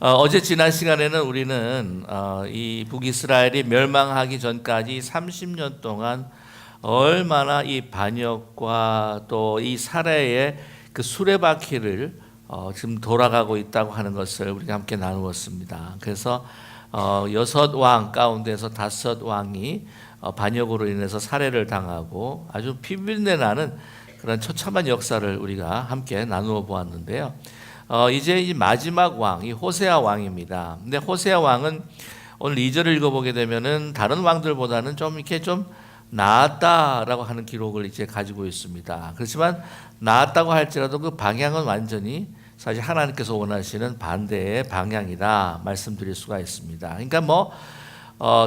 어제 지난 시간에는 우리는 이 북이스라엘이 멸망하기 전까지 30년 동안 얼마나 이 반역과 또 이 살해의 그 수레바퀴를 지금 돌아가고 있다고 하는 것을 우리가 함께 나누었습니다. 그래서 6왕 가운데서 5왕이 반역으로 인해서 살해를 당하고 아주 피비린내 나는 그런 처참한 역사를 우리가 함께 나누어 보았는데요. 이제 이 마지막 왕, 이 호세아 왕입니다. 근데 호세아 왕은 오늘 2절을 읽어보게 되면은 다른 왕들보다는 좀 이렇게 좀 나았다라고 하는 기록을 이제 가지고 있습니다. 그렇지만 나았다고 할지라도 그 방향은 완전히 사실 하나님께서 원하시는 반대의 방향이다 말씀드릴 수가 있습니다. 그러니까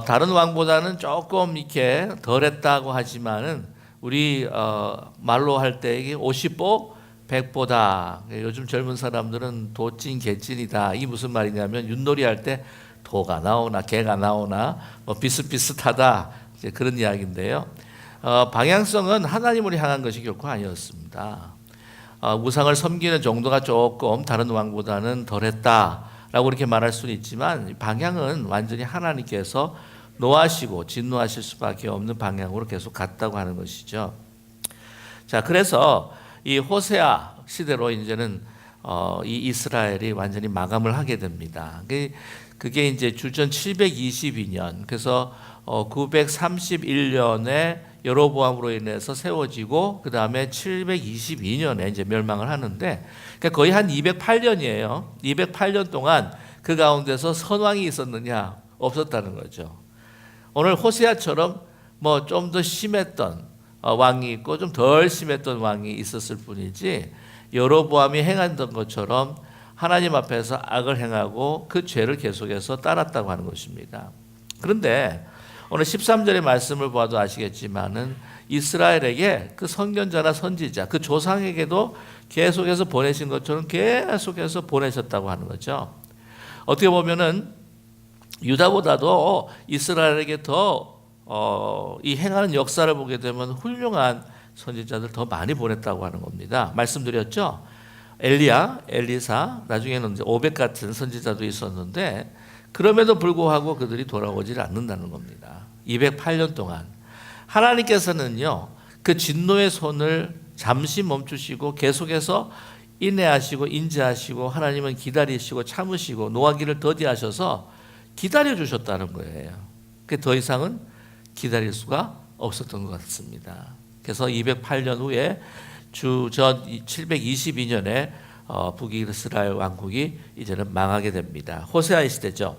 다른 왕보다는 조금 이렇게 덜했다고 하지만은 우리 말로 할 때 이게 50보 100보다. 요즘 젊은 사람들은 도찐 개찐이다. 이게 무슨 말이냐면 윷놀이 할 때 도가 나오나 개가 나오나 비슷비슷하다. 이제 그런 이야기인데요. 방향성은 하나님을 향한 것이 결코 아니었습니다. 우상을 섬기는 정도가 조금 다른 왕보다는 덜했다라고 이렇게 말할 수는 있지만 방향은 완전히 하나님께서 노하시고 진노하실 수밖에 없는 방향으로 계속 갔다고 하는 것이죠. 자, 그래서 이 호세아 시대로 이제는 이 이스라엘이 완전히 마감을 하게 됩니다. 그게 이제 주전 722년, 그래서 931년에 여로보암으로 인해서 세워지고 그 다음에 722년에 이제 멸망을 하는데, 그러니까 거의 한 208년이에요. 208년 동안 그 가운데서 선왕이 있었느냐? 없었다는 거죠. 오늘 호세아처럼 좀 더 심했던 왕이 있고 좀 덜 심했던 왕이 있었을 뿐이지 여로보암이 행했던 것처럼 하나님 앞에서 악을 행하고 그 죄를 계속해서 따랐다고 하는 것입니다. 그런데 오늘 13절의 말씀을 봐도 아시겠지만은 이스라엘에게 그 선견자나 선지자, 그 조상에게도 계속해서 보내신 것처럼 계속해서 보내셨다고 하는 거죠. 어떻게 보면은 유다보다도 이스라엘에게 더 이 행하는 역사를 보게 되면 훌륭한 선지자들 더 많이 보냈다고 하는 겁니다. 말씀드렸죠. 엘리야, 엘리사, 나중에는 이제 오벳 같은 선지자도 있었는데 그럼에도 불구하고 그들이 돌아오질 않는다는 겁니다. 208년 동안 하나님께서는요, 그 진노의 손을 잠시 멈추시고 계속해서 인내하시고 인자하시고 하나님은 기다리시고 참으시고 노하기를 더디하셔서 기다려 주셨다는 거예요. 그 더 이상은 기다릴 수가 없었던 것 같습니다. 그래서 208년 후에 주전 722년에 북이스라엘 왕국이 이제는 망하게 됩니다. 호세아의 시대죠.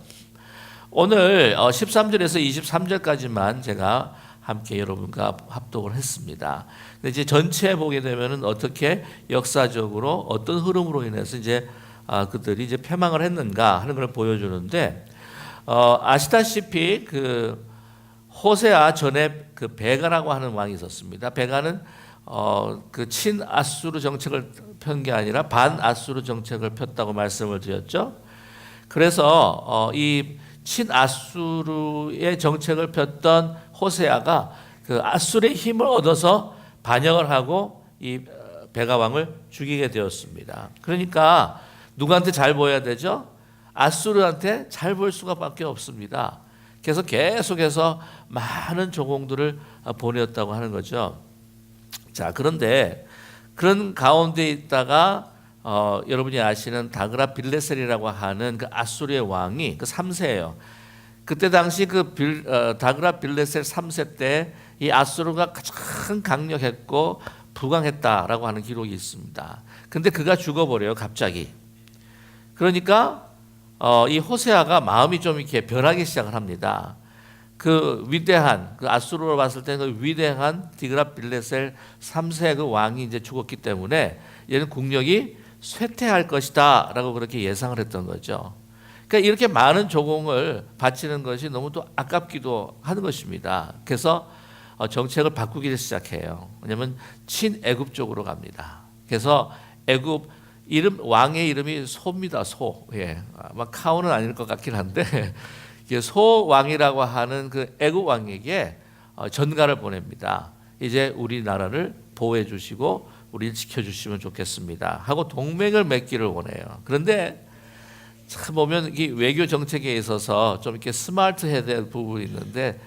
오늘 13절에서 23절까지만 제가 함께 여러분과 합독을 했습니다. 근데 이제 전체 보게 되면은 어떻게 역사적으로 어떤 흐름으로 인해서 이제 그들이 이제 패망을 했는가 하는 걸 보여주는데, 아시다시피 그 호세아 전에 그 베가라고 하는 왕이 있었습니다. 베가는 그 친아수르 정책을 편 게 아니라 반아수르 정책을 폈다고 말씀을 드렸죠. 그래서 이 친아수르의 정책을 폈던 호세아가 그 아수르의 힘을 얻어서 반역을 하고 이 베가 왕을 죽이게 되었습니다. 그러니까 누구한테 잘 보여야 되죠? 아수르한테 잘 보일 수밖에 없습니다. 그래서 계속해서 많은 조공들을 보내었다고 하는 거죠. 자, 그런데 그런 가운데 있다가 여러분이 아시는 다그라 빌레셀이라고 하는 그 아수르의 왕이 그 3세예요. 그때 당시 그 다그라 빌레셀 3세 때 이 아수르가 가장 강력했고 부강했다라고 하는 기록이 있습니다. 근데 그가 죽어버려요, 갑자기. 그러니까 이 호세아가 마음이 좀 이렇게 변하기 시작을 합니다. 그 위대한, 그 아수르로 봤을 때 그 위대한 디그라 빌레셀 3세 그 왕이 이제 죽었기 때문에 얘는 국력이 쇠퇴할 것이다 라고 그렇게 예상을 했던 거죠. 그러니까 이렇게 많은 조공을 바치는 것이 너무 또 아깝기도 하는 것입니다. 그래서 정책을 바꾸기 시작해요. 왜냐하면 친애굽 쪽으로 갑니다. 그래서 애굽 왕의 이름이 소입니다. 소. 예. 막 카오는 아닐 것 같긴 한데 소 왕이라고 하는 그 애굽 왕에게 전가를 보냅니다. 이제 우리나라를 보호해 주시고 우리를 지켜 주시면 좋겠습니다 하고 동맹을 맺기를 원해요. 그런데 참 보면 이 외교 정책에 있어서 좀 이렇게 스마트해야 될 부분이 있는데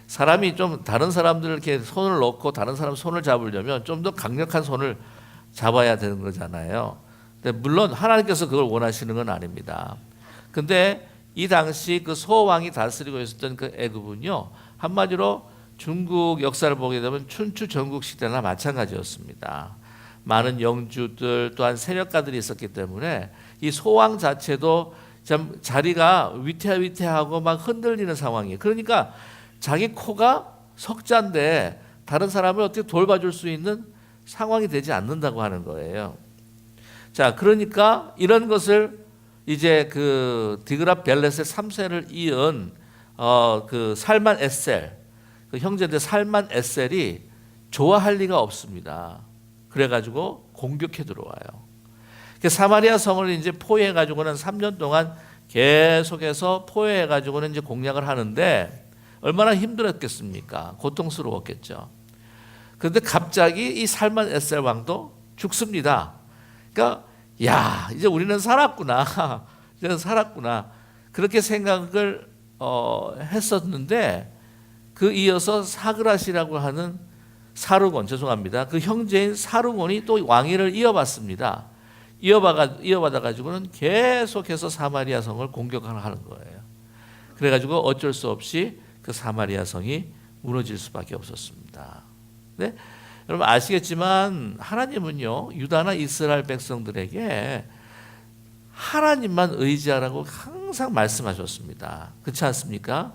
사람이 좀 다른 사람들 이렇게 손을 놓고 다른 사람 손을 잡으려면 좀 더 강력한 손을 잡아야 되는 거잖아요. 근데 물론 하나님께서 그걸 원하시는 건 아닙니다. 근데 이 당시 그 소왕이 다스리고 있었던 그 애굽은요, 한마디로 중국 역사를 보게 되면 춘추 전국 시대나 마찬가지였습니다. 많은 영주들 또한 세력가들이 있었기 때문에 이 소왕 자체도 참 자리가 위태위태하고 막 흔들리는 상황이에요. 그러니까 자기 코가 석자인데 다른 사람을 어떻게 돌봐줄 수 있는 상황이 되지 않는다고 하는 거예요. 자, 그러니까 이런 것을 이제 그 디그랍 벨렛의 3세를 이은 그 살만 에셀, 그 형제들 살만 에셀이 좋아할 리가 없습니다. 그래가지고 공격해 들어와요. 사마리아 성을 이제 포위해가지고는 3년 동안 계속해서 포위해가지고는 이제 공략을 하는데 얼마나 힘들었겠습니까? 고통스러웠겠죠. 그런데 갑자기 이 살만 에셀 왕도 죽습니다. 그러니까 야, 이제 우리는 살았구나. 이제는 살았구나. 그렇게 생각을 했었는데 그 이어서 사그라시라고 하는 사르곤, 죄송합니다. 그 형제인 사르곤이 또 왕위를 이어받습니다. 이어받아 가지고는 계속해서 사마리아 성을 공격하는 거예요. 그래가지고 어쩔 수 없이 그 사마리아 성이 무너질 수밖에 없었습니다. 네? 여러분 아시겠지만 하나님은요, 유다나 이스라엘 백성들에게 하나님만 의지하라고 항상 말씀하셨습니다. 그렇지 않습니까?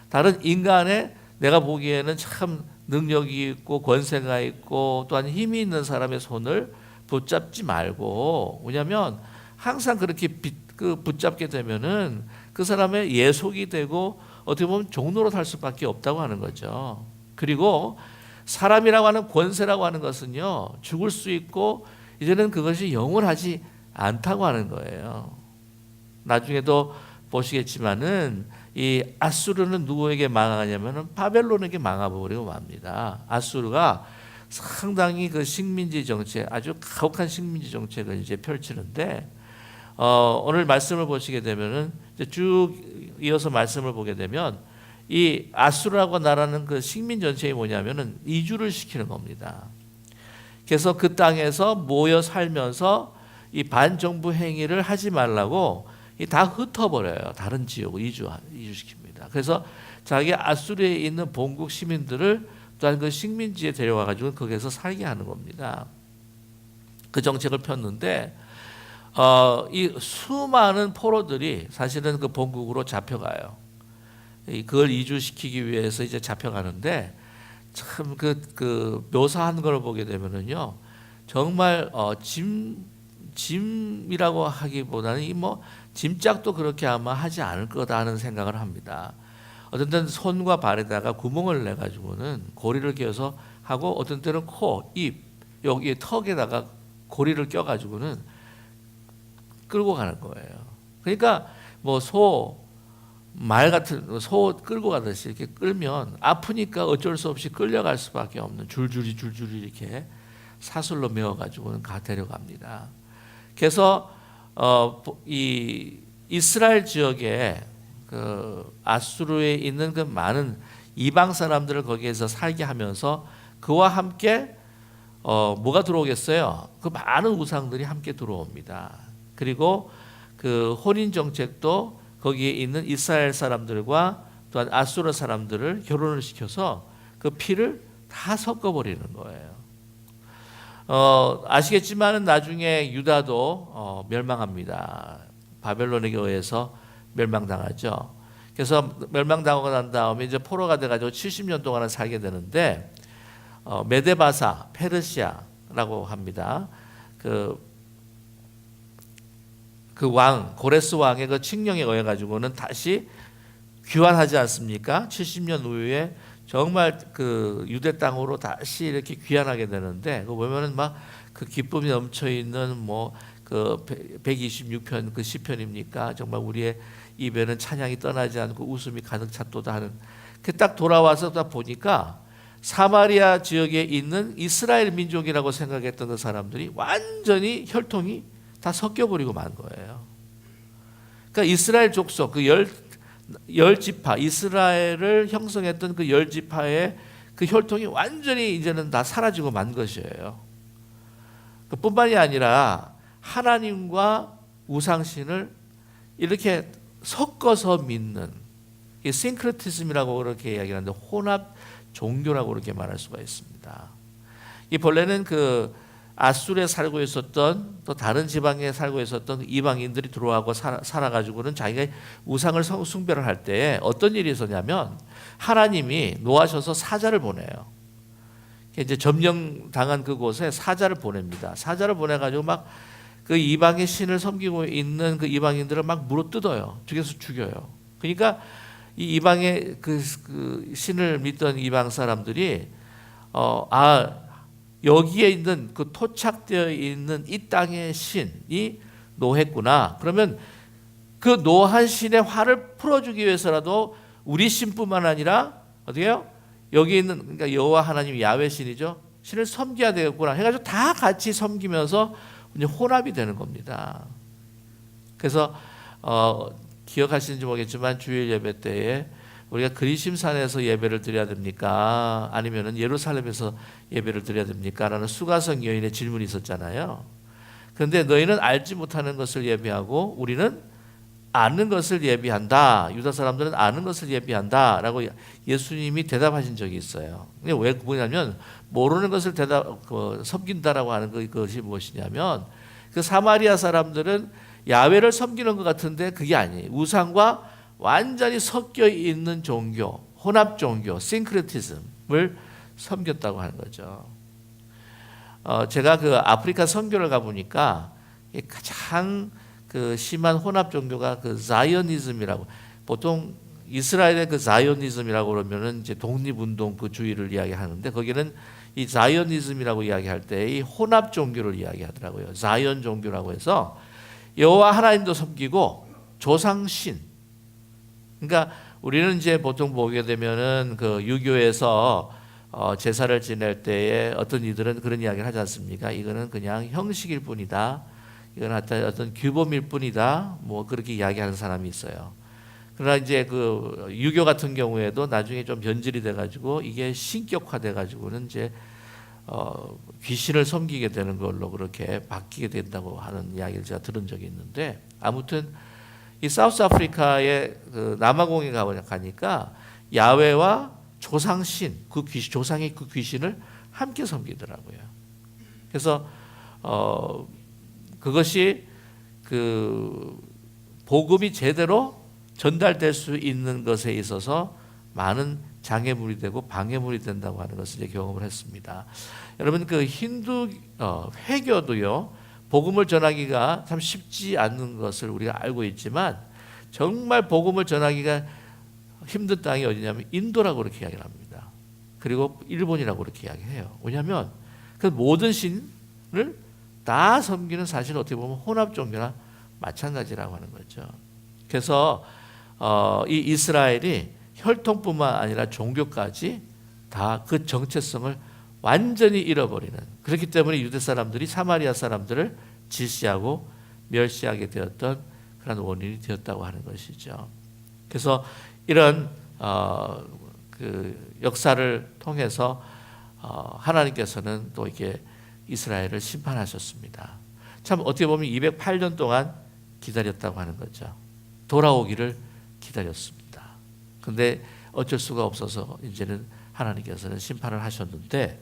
다른 인간의 내가 보기에는 참 능력이 있고 권세가 있고 또한 힘이 있는 사람의 손을 붙잡지 말고, 왜냐하면 항상 그렇게 붙잡게 되면은 그 사람의 예속이 되고 어떻게 보면 종노릇 할 수밖에 없다고 하는 거죠. 그리고 사람이라고 하는 권세라고 하는 것은요, 죽을 수 있고 이제는 그것이 영원하지 않다고 하는 거예요. 나중에도 보시겠지만은 이 아수르는 누구에게 망하냐면은 바벨론에게 망해버리고 맙니다. 아수르가 상당히 그 식민지 정책, 아주 가혹한 식민지 정책을 이제 펼치는데 오늘 말씀을 보시게 되면은 이제 쭉 이어서 말씀을 보게 되면 이 아수르라고 나라는 그 식민 전체이 뭐냐면은 이주를 시키는 겁니다. 그래서 그 땅에서 모여 살면서 이 반정부 행위를 하지 말라고 다 흩어버려요. 다른 지역으로 이주시킵니다. 그래서 자기 아수르에 있는 본국 시민들을 또한 그 식민지에 데려와 가지고 거기에서 살게 하는 겁니다. 그 정책을 폈는데 이 수많은 포로들이 사실은 그 본국으로 잡혀가요. 그걸 이주시키기 위해서 이제 잡혀가는데 참 그 묘사한 걸 보게 되면은요, 정말 짐이라고 하기보다는 이 뭐 짐짝도 그렇게 아마 하지 않을 거다 하는 생각을 합니다. 어떤 때는 손과 발에다가 구멍을 내 가지고는 고리를 껴서 하고, 어떤 때는 코, 입, 여기 턱에다가 고리를 껴 가지고는 끌고 가는 거예요. 그러니까 뭐 말 같은 소 끌고 가듯이 이렇게 끌면 아프니까 어쩔 수 없이 끌려갈 수밖에 없는, 줄줄이 이렇게 사슬로 메어 가지고는 데려갑니다. 그래서 이 이스라엘 지역에 그 아수르에 있는 그 많은 이방 사람들을 거기에서 살게 하면서 그와 함께 뭐가 들어오겠어요? 그 많은 우상들이 함께 들어옵니다. 그리고 그 혼인 정책도 거기에 있는 이스라엘 사람들과 또한 아수르 사람들을 결혼을 시켜서 그 피를 다 섞어버리는 거예요. 아시겠지만 나중에 유다도 멸망합니다. 바벨론에게 의해서 멸망당하죠. 그래서 멸망당하고 난 다음에 이제 포로가 돼가지고 70년 동안은 살게 되는데 메데바사 페르시아라고 합니다. 그 왕 고레스 왕의 그 칙령에 의해 가지고는 다시 귀환하지 않습니까? 70년 후에 정말 그 유대 땅으로 다시 이렇게 귀환하게 되는데, 그 보면은 막 그 기쁨이 넘쳐 있는 뭐 그 126편 그 시편입니까? 정말 우리의 입에는 찬양이 떠나지 않고 웃음이 가득 찼도다 하는. 그 딱 돌아와서 딱 보니까 사마리아 지역에 있는 이스라엘 민족이라고 생각했던 그 사람들이 완전히 혈통이 다 섞여버리고 만 거예요. 그러니까 이스라엘 족속 그 열 지파 이스라엘을 형성했던 그 열 지파의 그 혈통이 완전히 이제는 다 사라지고 만 것이에요. 뿐만이 아니라 하나님과 우상신을 이렇게 섞어서 믿는 이 싱크레티즘이라고 그렇게 이야기하는데 혼합 종교라고 그렇게 말할 수가 있습니다. 이 본래는 그 아수르에 살고 있었던 또 다른 지방에 살고 있었던 이방인들이 들어와고 살아가지고는 자기가 우상을 숭배를 할 때에 어떤 일이 있었냐면 하나님이 노하셔서 사자를 보내요. 이제 점령당한 그곳에 사자를 보냅니다. 사자를 보내가지고 막 그 이방의 신을 섬기고 있는 그 이방인들을 막 물어뜯어요. 죽여서 죽여요. 그러니까 이 이방의 그 신을 믿던 이방 사람들이 여기에 있는 그 토착되어 있는 이 땅의 신이 노했구나. 그러면 그 노한 신의 화를 풀어주기 위해서라도 우리 신뿐만 아니라 어떻게요? 여기 있는 그러니까 여호와 하나님 야훼 신이죠. 신을 섬겨야 되겠구나 해가지고 다 같이 섬기면서 이제 혼합이 되는 겁니다. 그래서 기억하시는지 모르겠지만 주일 예배 때에 우리가 그리심산에서 예배를 드려야 됩니까? 아니면은 예루살렘에서 예배를 드려야 됩니까? 라는 수가성 여인의 질문이 있었잖아요. 그런데 너희는 알지 못하는 것을 예배하고 우리는 아는 것을 예비한다. 유다 사람들은 아는 것을 예비한다. 라고 예수님이 대답하신 적이 있어요. 왜 뭐냐면 모르는 것을 섬긴다라고 하는 것이 무엇이냐면 그 사마리아 사람들은 야훼를 섬기는 것 같은데 그게 아니에요. 우상과 완전히 섞여 있는 종교, 혼합 종교, 싱크레티즘을 섬겼다고 하는 거죠. 제가 그 아프리카 선교를 가보니까 가장 그 심한 혼합 종교가 그 자이오니즘이라고, 보통 이스라엘의 그 자이오니즘이라고 그러면은 이제 독립운동 그 주의를 이야기하는데 거기는 이 자이오니즘이라고 이야기할 때 이 혼합 종교를 이야기하더라고요. 자이온 종교라고 해서 여호와 하나님도 섬기고 조상신. 그러니까 우리는 이제 보통 보게 되면은 그 유교에서 제사를 지낼 때에 어떤 이들은 그런 이야기를 하지 않습니까? 이거는 그냥 형식일 뿐이다. 이건 어떤 규범일 뿐이다. 뭐 그렇게 이야기하는 사람이 있어요. 그러나 이제 그 유교 같은 경우에도 나중에 좀 변질이 돼가지고 이게 신격화돼 가지고는 이제 귀신을 섬기게 되는 걸로 그렇게 바뀌게 된다고 하는 이야기를 제가 들은 적이 있는데, 아무튼 이 사우스 아프리카의 그 남아공에 가니까 야훼와 조상신, 그 귀신, 조상의 그 귀신을 함께 섬기더라고요. 그래서 그것이 그 복음이 제대로 전달될 수 있는 것에 있어서 많은 장애물이 되고 방해물이 된다고 하는 것을 이제 경험을 했습니다. 여러분 그 힌두 회교도요, 복음을 전하기가 참 쉽지 않는 것을 우리가 알고 있지만 정말 복음을 전하기가 힘든 땅이 어디냐면 인도라고 그렇게 이야기를 합니다. 그리고 일본이라고 그렇게 이야기해요. 왜냐하면 그 모든 신을 다 섬기는 사실은 어떻게 보면 혼합 종교나 마찬가지라고 하는 거죠. 그래서 이 이스라엘이 혈통뿐만 아니라 종교까지 다 그 정체성을 완전히 잃어버리는, 그렇기 때문에 유대 사람들이 사마리아 사람들을 질시하고 멸시하게 되었던 그런 원인이 되었다고 하는 것이죠. 그래서 이런 그 역사를 통해서 하나님께서는 또 이게 이스라엘을 심판하셨습니다. 참 어떻게 보면 208년 동안 기다렸다고 하는 거죠. 돌아오기를 기다렸습니다. 그런데 어쩔 수가 없어서 이제는 하나님께서는 심판을 하셨는데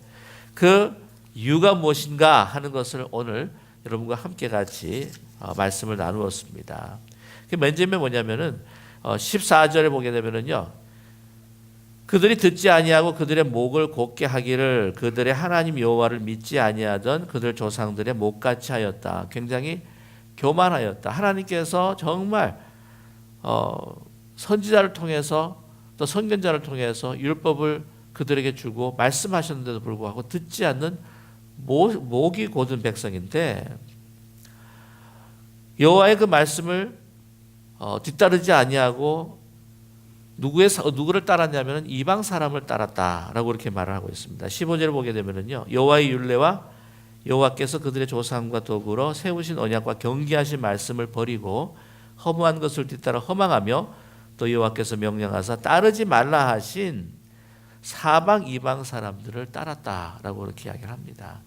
그 이유가 무엇인가 하는 것을 오늘 여러분과 함께 같이 말씀을 나누었습니다. 맨 처음에 뭐냐면은 14절에 보게 되면은요, 그들이 듣지 아니하고 그들의 목을 곧게 하기를 그들의 하나님 여호와를 믿지 아니하던 그들 조상들의 목같이 하였다. 굉장히 교만하였다. 하나님께서 정말 선지자를 통해서 또 선견자를 통해서 율법을 그들에게 주고 말씀하셨는데도 불구하고 듣지 않는 목이 곧은 백성인데, 여호와의 그 말씀을 뒤따르지 아니하고 누구를 따랐냐면 이방 사람을 따랐다라고 그렇게 말을 하고 있습니다. 15절을 보게 되면은요, 여호와의 율례와 여호와께서 그들의 조상과 더불어 세우신 언약과 경계하신 말씀을 버리고 허무한 것을 뒤따라 허망하며 또 여호와께서 명령하사 따르지 말라 하신 사방 이방 사람들을 따랐다라고 그렇게 이야기를 합니다.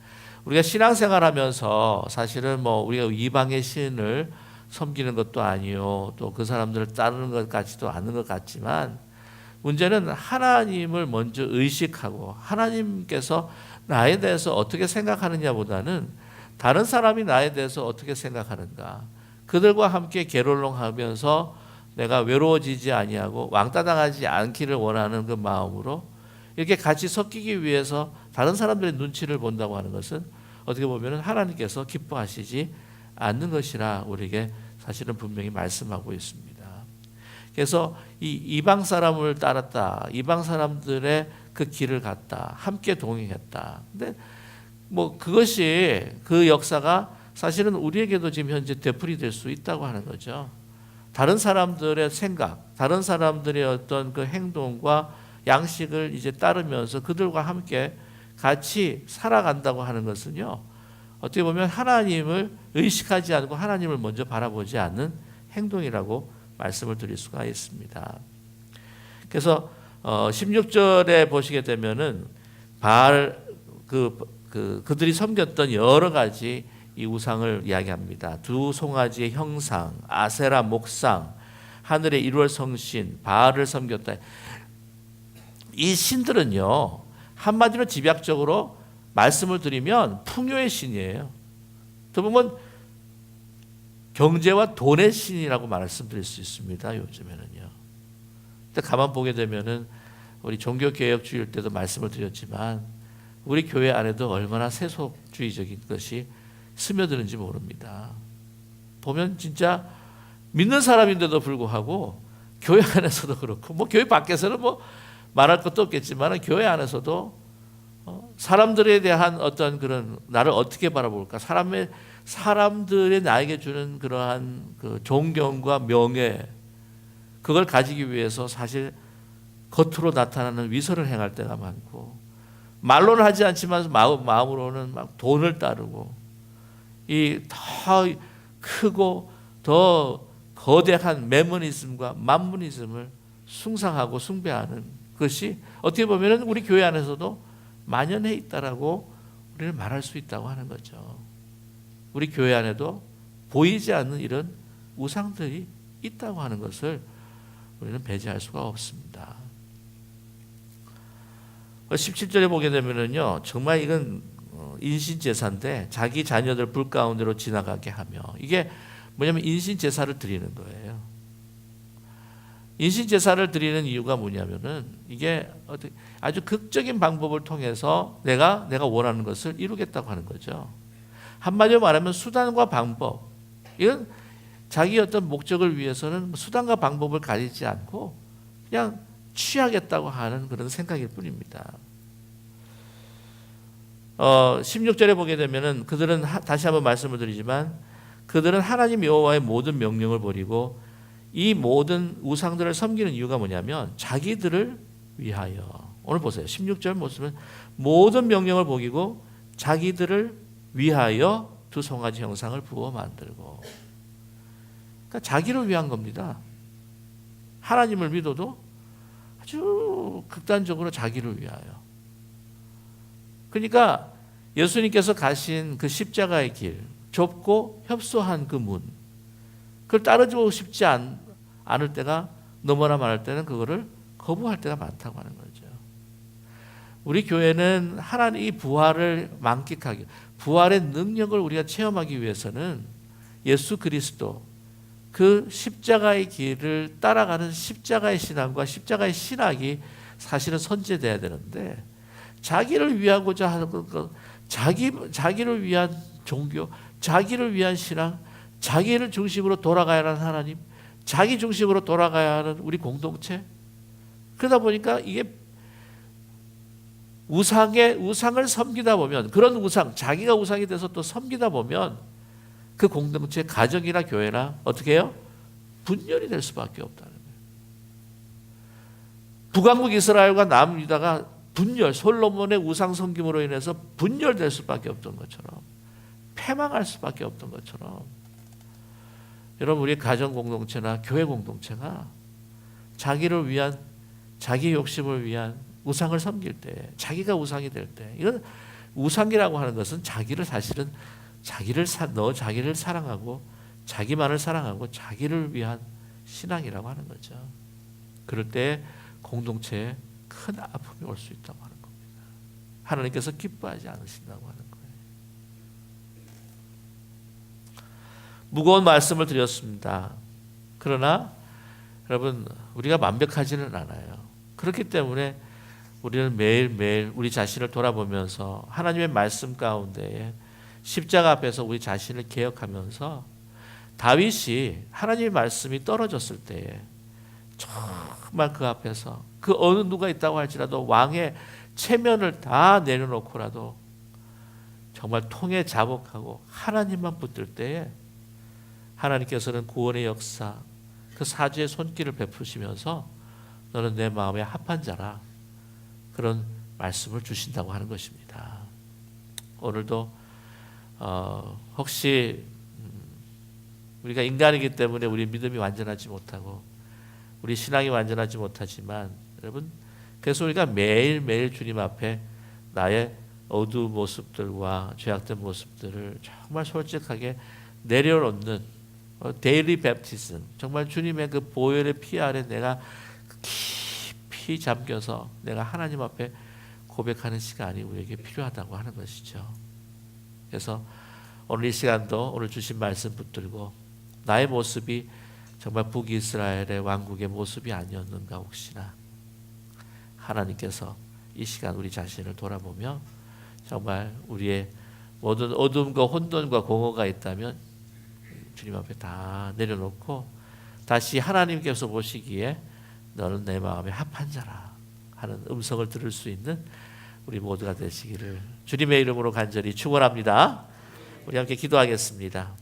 우리가 신앙생활하면서 사실은 뭐 우리가 이방의 신을 섬기는 것도 아니요, 또 그 사람들을 따르는 것 같지도 않은 것 같지만 문제는 하나님을 먼저 의식하고 하나님께서 나에 대해서 어떻게 생각하느냐보다는 다른 사람이 나에 대해서 어떻게 생각하는가, 그들과 함께 게롤롱하면서 내가 외로워지지 아니하고 왕따당하지 않기를 원하는 그 마음으로 이렇게 같이 섞이기 위해서 다른 사람들의 눈치를 본다고 하는 것은 어떻게 보면 하나님께서 기뻐하시지 않는 것이라 우리에게 사실은 분명히 말씀하고 있습니다. 그래서 이 이방 사람을 따랐다, 이방 사람들의 그 길을 갔다, 함께 동행했다. 근데 뭐 그것이 그 역사가 사실은 우리에게도 지금 현재 되풀이될 수 있다고 하는 거죠. 다른 사람들의 생각, 다른 사람들의 어떤 그 행동과 양식을 이제 따르면서 그들과 함께 같이 살아간다고 하는 것은요, 어떻게 보면 하나님을 의식하지 않고 하나님을 먼저 바라보지 않는 행동이라고 말씀을 드릴 수가 있습니다. 그래서 16절에 보시게 되면은 그들이 섬겼던 여러 가지 이 우상을 이야기합니다. 두 송아지의 형상, 아세라 목상, 하늘의 1월 성신, 바알을 섬겼다. 이 신들은요, 한마디로 집약적으로 말씀을 드리면 풍요의 신이에요. 또 보면 경제와 돈의 신이라고 말씀드릴 수 있습니다. 요즘에는요. 근데 가만 보게 되면은 우리 종교개혁주의일 때도 말씀을 드렸지만 우리 교회 안에도 얼마나 세속주의적인 것이 스며드는지 모릅니다. 보면 진짜 믿는 사람인데도 불구하고 교회 안에서도 그렇고 뭐 교회 밖에서는 뭐 말할 것도 없겠지만 교회 안에서도 사람들에 대한 어떤 그런 나를 어떻게 바라볼까, 사람들이 나에게 주는 그러한 그 존경과 명예, 그걸 가지기 위해서 사실 겉으로 나타나는 위선을 행할 때가 많고, 말로는 하지 않지만 마음으로는 막 돈을 따르고, 이 더 크고 더 거대한 매머니즘과 만무니즘을 숭상하고 숭배하는 것이 어떻게 보면 우리 교회 안에서도 만연해 있다라고 우리는 말할 수 있다고 하는 거죠. 우리 교회 안에도 보이지 않는 이런 우상들이 있다고 하는 것을 우리는 배제할 수가 없습니다. 17절에 보게 되면은요, 정말 이건 인신제사인데 자기 자녀들 불 가운데로 지나가게 하며, 이게 뭐냐면 인신제사를 드리는 거예요. 인신제사를 드리는 이유가 뭐냐면은 이게 아주 극적인 방법을 통해서 내가 원하는 것을 이루겠다고 하는 거죠. 한마디로 말하면 수단과 방법, 이건 자기 어떤 목적을 위해서는 수단과 방법을 가리지 않고 그냥 취하겠다고 하는 그런 생각일 뿐입니다. 16절에 보게 되면은 그들은 다시 한번 말씀을 드리지만 그들은 하나님 여호와의 모든 명령을 버리고 이 모든 우상들을 섬기는 이유가 뭐냐면 자기들을 위하여. 오늘 보세요. 16절 보시면 모든 명령을 버리고 자기들을 위하여 두 송아지 형상을 부어 만들고, 그러니까 자기를 위한 겁니다. 하나님을 믿어도 아주 극단적으로 자기를 위하여. 그러니까 예수님께서 가신 그 십자가의 길, 좁고 협소한 그 문, 그걸 따르고 싶지 않을 때가 너무나 많을 때는 그거를 거부할 때가 많다고 하는 거죠. 우리 교회는 하나님의 부활을 만끽하기, 부활의 능력을 우리가 체험하기 위해서는 예수 그리스도 그 십자가의 길을 따라가는 십자가의 신앙과 십자가의 신학이 사실은 선제돼야 되는데, 자기를 위하고자 하는 것, 자기를 위한 종교, 자기를 위한 신앙, 자기를 중심으로 돌아가야 하는 하나님, 자기 중심으로 돌아가야 하는 우리 공동체, 그러다 보니까 이게 우상을 섬기다 보면, 그런 우상, 자기가 우상이 돼서 또 섬기다 보면 그 공동체, 가정이나 교회나 어떻게 해요? 분열이 될 수밖에 없다는 거예요. 북왕국 이스라엘과 남유다가 분열, 솔로몬의 우상 섬김으로 인해서 분열될 수밖에 없던 것처럼, 패망할 수밖에 없던 것처럼, 여러분 우리 가정 공동체나 교회 공동체가 자기를 위한 자기 욕심을 위한 우상을 섬길 때 자기가 우상이 될 때 이건 우상이라고 하는 것은 자기를 사실은 자기를 사랑하고 자기만을 사랑하고 자기를 위한 신앙이라고 하는 거죠. 그럴 때 공동체에 큰 아픔이 올 수 있다고 하는 겁니다. 하나님께서 기뻐하지 않으신다고 하는 거예요. 무거운 말씀을 드렸습니다. 그러나 여러분 우리가 완벽하지는 않아요. 그렇기 때문에 우리는 매일매일 우리 자신을 돌아보면서 하나님의 말씀 가운데에 십자가 앞에서 우리 자신을 개혁하면서 다윗이 하나님의 말씀이 떨어졌을 때에 정말 그 앞에서 그 어느 누가 있다고 할지라도 왕의 체면을 다 내려놓고라도 정말 통에 자복하고 하나님만 붙들 때에 하나님께서는 구원의 역사 그 사주의 손길을 베푸시면서 너는 내 마음에 합한 자라 그런 말씀을 주신다고 하는 것입니다. 오늘도 혹시 우리가 인간이기 때문에 우리 믿음이 완전하지 못하고 우리 신앙이 완전하지 못하지만 여러분 그래서 우리가 매일매일 주님 앞에 나의 어두운 모습들과 죄악된 모습들을 정말 솔직하게 내려놓는 데일리 뱀티즘 정말 주님의 그 보혈의 피 아래 내가 깊이 잠겨서 내가 하나님 앞에 고백하는 시간이 우리에게 필요하다고 하는 것이죠. 그래서 오늘 이 시간도 오늘 주신 말씀 붙들고 나의 모습이 정말 북이스라엘의 왕국의 모습이 아니었는가 혹시나 하나님께서 이 시간 우리 자신을 돌아보며 정말 우리의 모든 어둠과 혼돈과 공허가 있다면 주님 앞에 다 내려놓고 다시 하나님께서 보시기에 너는 내 마음에 합한 자라 하는 음성을 들을 수 있는 우리 모두가 되시기를 주님의 이름으로 간절히 축원합니다. 우리 함께 기도하겠습니다.